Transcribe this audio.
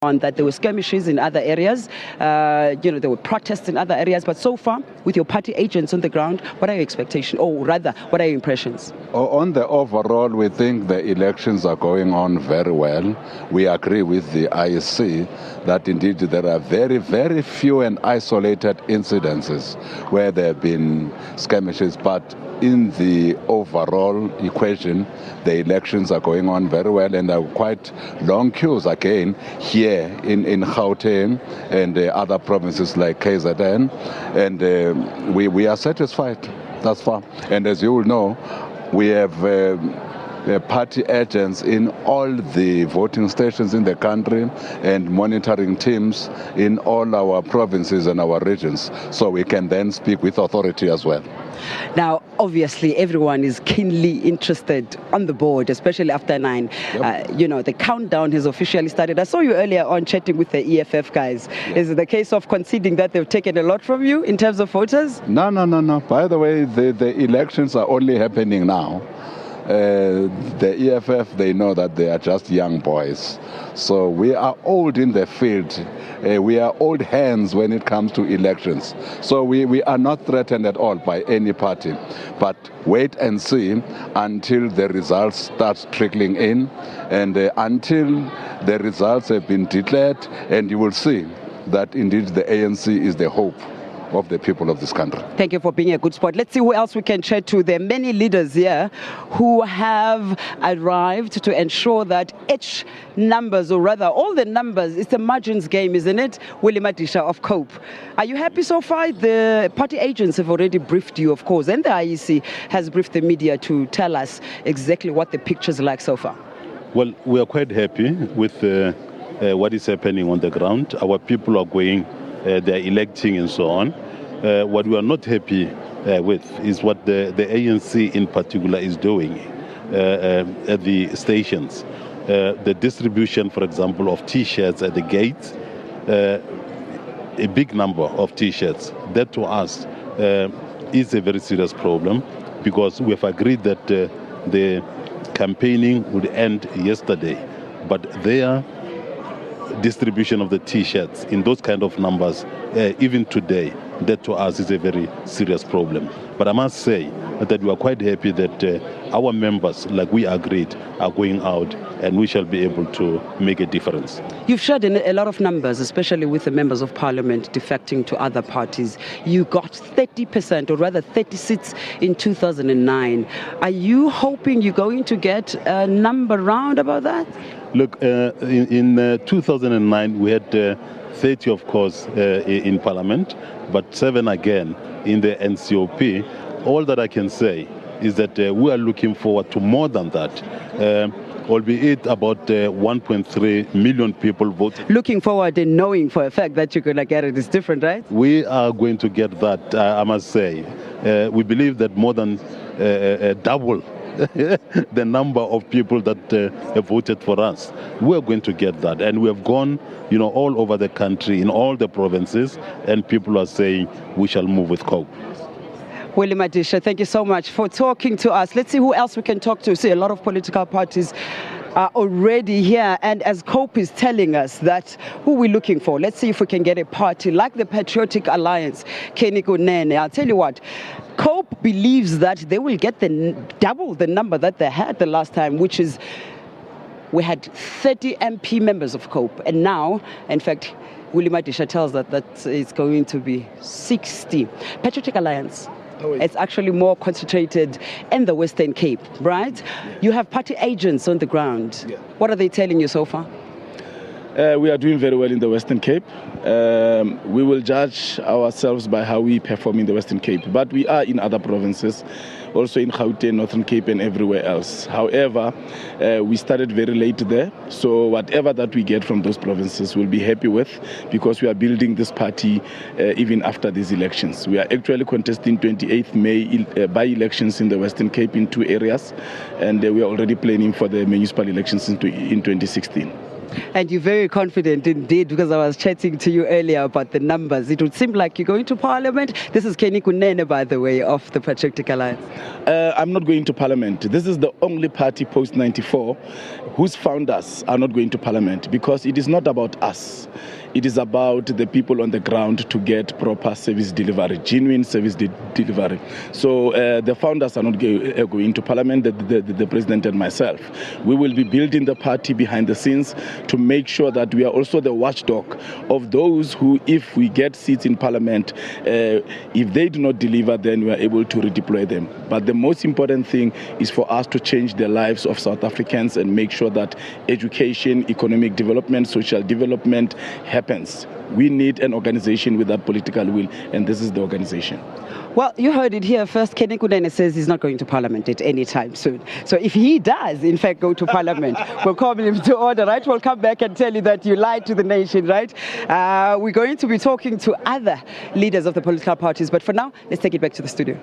on that there were skirmishes in other areas, there were protests in other areas, but so far, with your party agents on the ground, what are your expectations, or rather, what are your impressions? On the overall, we think the elections are going on very well. We agree with the IEC that indeed there are very, very few and isolated incidences where there have been skirmishes, but in the overall equation, the elections are going on very well, and there are quite long queues again here in Gauteng and other provinces like KZN, and we are satisfied thus far. And as you will know, we have party agents in all the voting stations in the country and monitoring teams in all our provinces and our regions, so we can then speak with authority as well. Now, obviously, everyone is keenly interested on the board, especially after 9. Yep. The countdown has officially started. I saw you earlier on chatting with the EFF guys. Yep. Is it the case of conceding that they've taken a lot from you in terms of voters? No. By the way, the elections are only happening now. The EFF, they know that they are just young boys. So we are old in the field. We are old hands when it comes to elections. So we are not threatened at all by any party. But wait and see until the results start trickling in, and until the results have been declared, and you will see that indeed the ANC is the hope of the people of this country. Thank you for being a good sport. Let's see who else we can chat to. There are many leaders here who have arrived to ensure that each numbers, or rather all the numbers, it's a margins game, isn't it? Willie Madisha of COPE. Are you happy so far? The party agents have already briefed you, of course, and the IEC has briefed the media to tell us exactly what the picture's like so far. Well, we are quite happy with what is happening on the ground. Our people are going, they're electing and so on. What we are not happy with is what the ANC in particular is doing at the stations. The distribution, for example, of T-shirts at the gates, a big number of T-shirts, that to us is a very serious problem, because we have agreed that the campaigning would end yesterday, but their distribution of the T-shirts in those kind of numbers, even today, that to us is a very serious problem. But I must say that we are quite happy that our members, like we agreed, are going out, and we shall be able to make a difference. You've shared a lot of numbers, especially with the members of parliament defecting to other parties. You got 30%, or rather 30 seats in 2009. Are you hoping you're going to get a number round about that? Look, in 2009, we had 30, of course, in Parliament, but 7 again in the NCOP. All that I can say is that we are looking forward to more than that, albeit about 1.3 million people voted. Looking forward and knowing for a fact that you're going to get it is different, right? We are going to get that, I must say. We believe that more than double the number of people that have voted for us. We are going to get that, and we have gone, all over the country, in all the provinces, and people are saying we shall move with COPE. Willie Madisha, thank you so much for talking to us. Let's see who else we can talk to. See, a lot of political parties are already here, and as COPE is telling us that who we're looking for, let's see if we can get a party like the Patriotic Alliance, Kenny Kunene. I'll tell you what, COPE believes that they will get double the number that they had the last time, which is, we had 30 MP members of COPE, and now, in fact, Willie Madisha tells that it's going to be 60. Patriotic Alliance. It's actually more concentrated in the Western Cape, right? Yeah. You have party agents on the ground. Yeah. What are they telling you so far? We are doing very well in the Western Cape. We will judge ourselves by how we perform in the Western Cape, but we are in other provinces, also in Gauteng, Northern Cape, and everywhere else. However, we started very late there, so whatever that we get from those provinces we'll be happy with, because we are building this party even after these elections. We are actually contesting 28th May by-elections in the Western Cape in 2 areas, and we are already planning for the municipal elections in 2016. And you're very confident indeed, because I was chatting to you earlier about the numbers. It would seem like you're going to Parliament. This is Kenny Kunene, by the way, of the Patriotic Alliance. I'm not going to Parliament. This is the only party post-94 whose founders are not going to Parliament, because it is not about us. It is about the people on the ground to get proper service delivery, genuine service delivery. So the founders are not going to Parliament, the President and myself. We will be building the party behind the scenes to make sure that we are also the watchdog of those who, if we get seats in Parliament, if they do not deliver, then we are able to redeploy them. But the most important thing is for us to change the lives of South Africans and make sure that education, economic development, social development happens. We need an organization with that political will, and this is the organization. Well, you heard it here first. Kenny Kunene says he's not going to Parliament at any time soon. So if he does, in fact, go to Parliament, we'll call him to order, right? We'll come back and tell you that you lied to the nation, right? We're going to be talking to other leaders of the political parties. But for now, let's take it back to the studio.